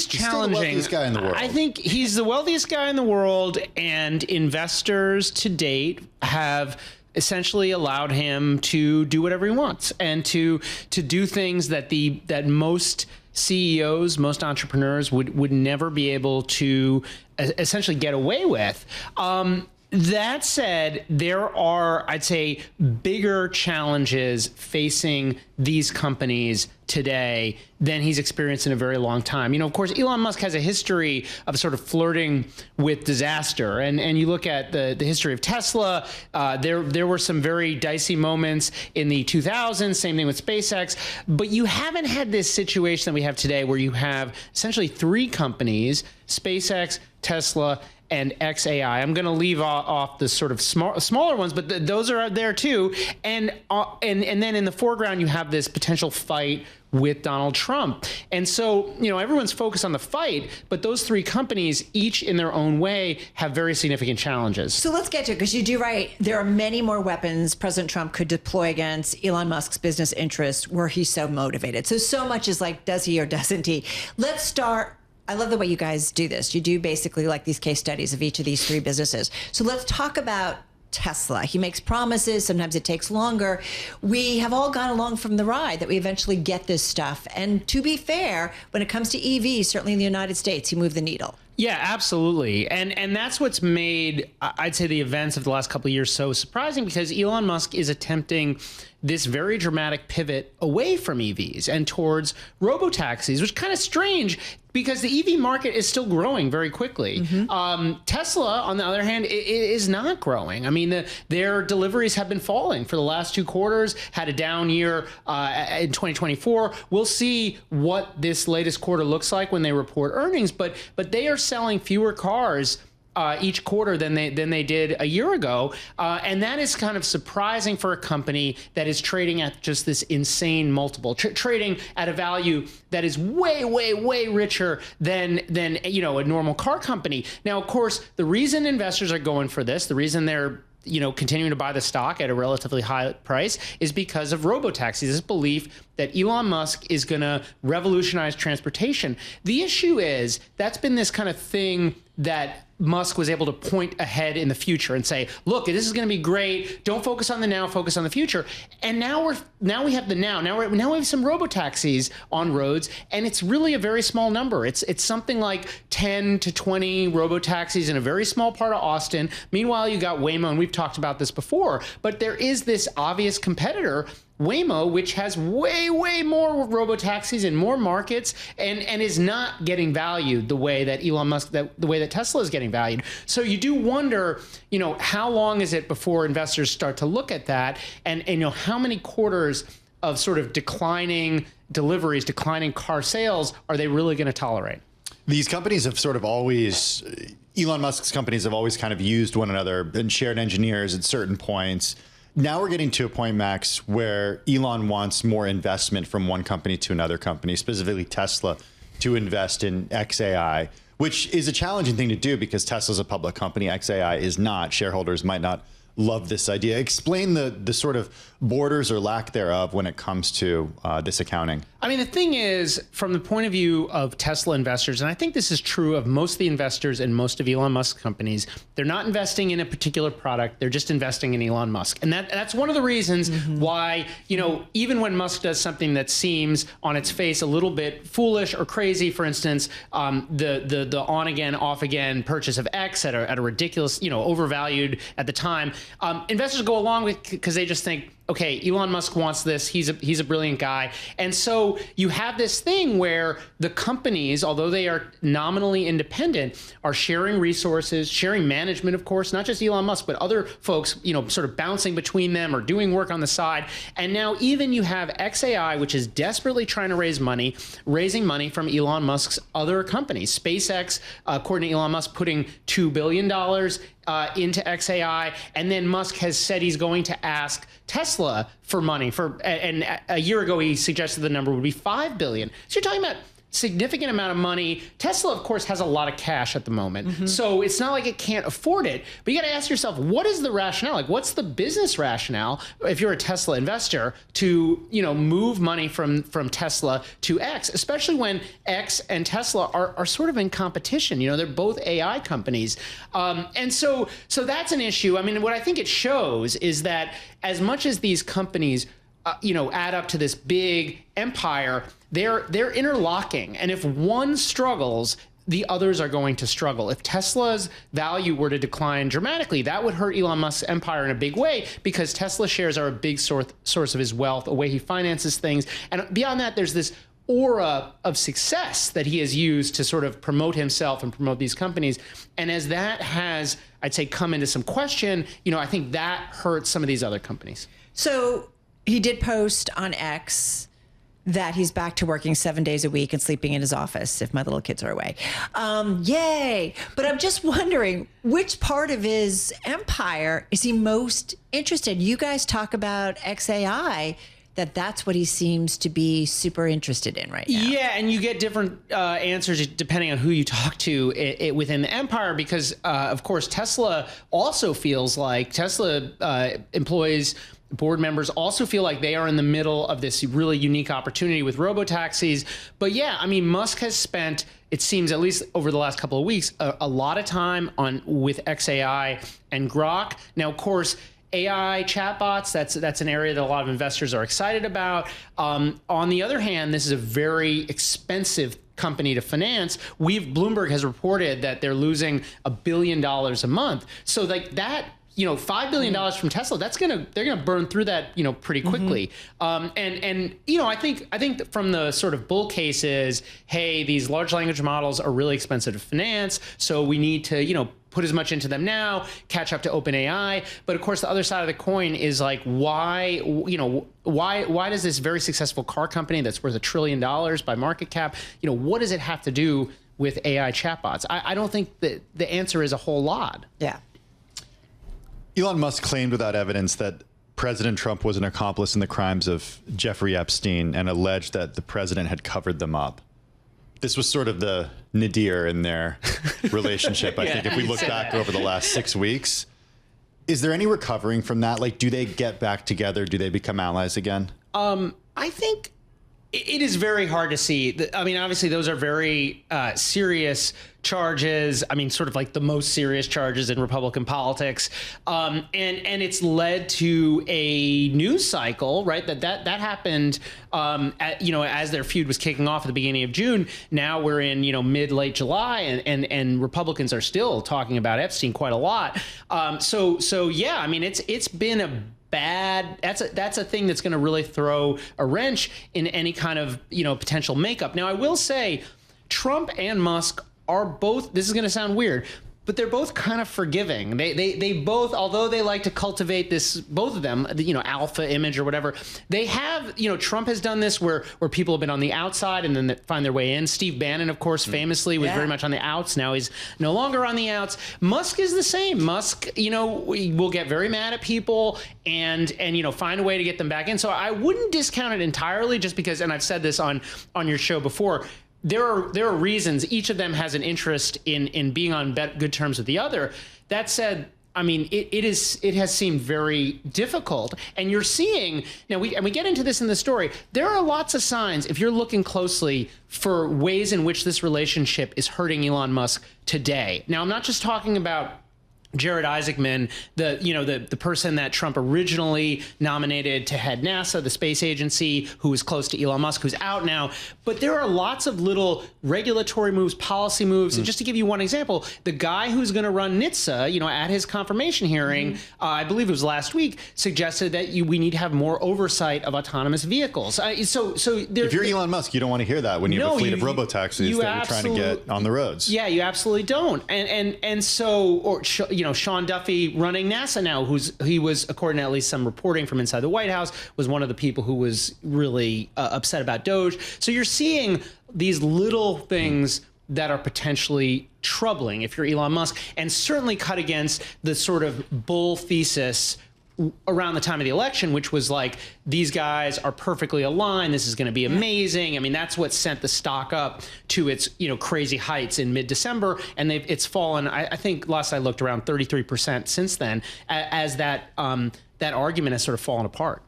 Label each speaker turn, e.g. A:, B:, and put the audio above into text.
A: is challenging.
B: He's still the wealthiest guy in the world.
A: I think he's the wealthiest guy in the world, and investors to date have essentially allowed him to do whatever he wants and to do things that most CEOs, most entrepreneurs would never be able to essentially get away with. That said, there are, I'd say, bigger challenges facing these companies today than he's experienced in a very long time. Of course, Elon Musk has a history of sort of flirting with disaster. And you look at the history of Tesla, there were some very dicey moments in the 2000s, same thing with SpaceX. But you haven't had this situation that we have today where you have essentially three companies, SpaceX, Tesla, and XAI. I'm going to leave off the sort of smaller ones, but those are there too. And then in the foreground, you have this potential fight with Donald Trump. And so, everyone's focused on the fight, but those three companies, each in their own way, have very significant challenges.
C: So let's get to it, because you do right. There are many more weapons President Trump could deploy against Elon Musk's business interests were he so motivated. So much is like, does he or doesn't he? Let's start. I love the way you guys do this. You do basically like these case studies of each of these three businesses. So let's talk about Tesla. He makes promises. Sometimes it takes longer. We have all gone along from the ride that we eventually get this stuff. And to be fair, when it comes to EVs, certainly in the United States, he moved the needle.
A: Yeah, absolutely. And that's what's made, I'd say, the events of the last couple of years so surprising, because Elon Musk is attempting this very dramatic pivot away from EVs and towards robo-taxis, which is kind of strange because the EV market is still growing very quickly. Tesla, on the other hand, is not growing. I mean, their deliveries have been falling for the last 2 quarters, had a down year in 2024. We'll see what this latest quarter looks like when they report earnings, but they are selling fewer cars each quarter than they did a year ago. And that is kind of surprising for a company that is trading at just this insane multiple, trading at a value that is way, way, way richer than a normal car company. Now, of course, the reason investors are going for this, the reason they're continuing to buy the stock at a relatively high price is because of robo-taxis, this belief that Elon Musk is going to revolutionize transportation. The issue is that's been this kind of thing that Musk was able to point ahead in the future and say, look, this is going to be great. Don't focus on the now, focus on the future. And now we have the now. Now we have some robo-taxis on roads, and it's really a very small number. It's something like 10 to 20 robo-taxis in a very small part of Austin. Meanwhile, you got Waymo, and we've talked about this before, but there is this obvious competitor, Waymo, which has way, way more robo-taxis in more markets and is not getting valued the way that Elon Musk, the way that Tesla is getting valued. So you do wonder, how long is it before investors start to look at that, and how many quarters of sort of declining deliveries, declining car sales are they really going to tolerate?
B: These companies have sort of always, Elon Musk's companies have always kind of used one another and shared engineers at certain points. Now we're getting to a point, Max, where Elon wants more investment from one company to another company, specifically Tesla, to invest in XAI, which is a challenging thing to do because Tesla's a public company. XAI is not. Shareholders might not love this idea. Explain the sort of borders or lack thereof when it comes to this accounting.
A: I mean, the thing is, from the point of view of Tesla investors, and I think this is true of most of the investors in most of Elon Musk's companies, they're not investing in a particular product. They're just investing in Elon Musk. And that's one of the reasons why, even when Musk does something that seems on its face a little bit foolish or crazy, for instance, the on again, off again purchase of X at a ridiculous, overvalued at the time, investors go along with because they just think, okay, Elon Musk wants this. He's a brilliant guy. And so you have this thing where the companies, although they are nominally independent, are sharing resources, sharing management, of course, not just Elon Musk, but other folks, sort of bouncing between them or doing work on the side. And now even you have XAI, which is desperately trying to raising money from Elon Musk's other companies. SpaceX, according to Elon Musk, putting $2 billion into XAI, and then Musk has said he's going to ask Tesla for money and a year ago he suggested the number would be $5 billion. So you're talking about significant amount of money. Tesla, of course, has a lot of cash at the moment. So it's not like it can't afford it. But you got to ask yourself, what is the rationale? Like, what's the business rationale if you're a Tesla investor to, move money from Tesla to X, especially when X and Tesla are sort of in competition. They're both AI companies. And so that's an issue. I mean, what I think it shows is that as much as these companies add up to this big empire, they're interlocking. And if one struggles, the others are going to struggle. If Tesla's value were to decline dramatically, that would hurt Elon Musk's empire in a big way, because Tesla shares are a big source of his wealth, a way he finances things. And beyond that, there's this aura of success that he has used to sort of promote himself and promote these companies. And as that has, I'd say, come into some question, I think that hurts some of these other companies.
C: So he did post on X that he's back to working 7 days a week and sleeping in his office if my little kids are away. Yay. But I'm just wondering, which part of his empire is he most interested in? You guys talk about XAI, that's what he seems to be super interested in right now. Yeah,
A: and you get different answers depending on who you talk to within the empire, because, of course, Tesla also feels like employees, board members also feel like they are in the middle of this really unique opportunity with robo-taxis. But yeah, I mean, Musk has spent, it seems, at least over the last couple of weeks, a lot of time with XAI and Grok. Now, of course, AI chatbots, that's an area that a lot of investors are excited about. On the other hand, this is a very expensive company to finance. Bloomberg has reported that they're losing $1 billion a month. So like that, $5 billion from Tesla, they're gonna burn through that, pretty quickly. I think that from the sort of bull cases, hey, these large language models are really expensive to finance, so we need to, put as much into them now, catch up to OpenAI. But of course, the other side of the coin is like, why does this very successful car company that's worth $1 trillion by market cap, what does it have to do with AI chatbots? I don't think that the answer is a whole lot.
C: Yeah.
B: Elon Musk claimed without evidence that President Trump was an accomplice in the crimes of Jeffrey Epstein and alleged that the president had covered them up. This was sort of the nadir in their relationship, I think, if we look back over the last 6 weeks. Is there any recovering from that? Like, do they get back together? Do they become allies again?
A: I think it is very hard to see. I mean, obviously, those are very serious charges. I mean, sort of like the most serious charges in Republican politics. And it's led to a news cycle, right? That happened, as their feud was kicking off at the beginning of June. Now we're in, mid-late July, and Republicans are still talking about Epstein quite a lot. So yeah, I mean, it's been a bad. That's a thing that's going to really throw a wrench in any kind of potential makeup. Now, I will say, Trump and Musk are both. This is going to sound weird, but they're both kind of forgiving. They both, although they like to cultivate this, both of them, alpha image or whatever, they have, Trump has done this where people have been on the outside and then they find their way in. Steve Bannon, of course, famously was very much on the outs. Now he's no longer on the outs. Musk is the same. Musk, will get very mad at people and find a way to get them back in. So I wouldn't discount it entirely, just because, and I've said this on your show before, there are reasons each of them has an interest in being on good terms with the other. That said, I mean, it has seemed very difficult, and you're seeing now. We get into this in the story. There are lots of signs, if you're looking closely, for ways in which this relationship is hurting Elon Musk today. Now, I'm not just talking about Jared Isaacman, the person that Trump originally nominated to head NASA, the space agency, who is close to Elon Musk, who's out now. But there are lots of little regulatory moves, policy moves. And just to give you one example, the guy who's going to run NHTSA, at his confirmation hearing, I believe it was last week, suggested that we need to have more oversight of autonomous vehicles. If
B: you're Elon Musk, you don't want to hear that when you have a fleet of robo-taxis that you're trying to get on the roads.
A: Yeah, you absolutely don't. Sean Duffy running NASA now, he was, according to at least some reporting from inside the White House, was one of the people who was really upset about DOGE. So you're seeing these little things that are potentially troubling if you're Elon Musk, and certainly cut against the sort of bull thesis around the time of the election, which was like, these guys are perfectly aligned. This is going to be amazing. I mean, that's what sent the stock up to its, crazy heights in mid-December. And it's fallen, I think last I looked, around 33% since then, as that argument has sort of fallen apart.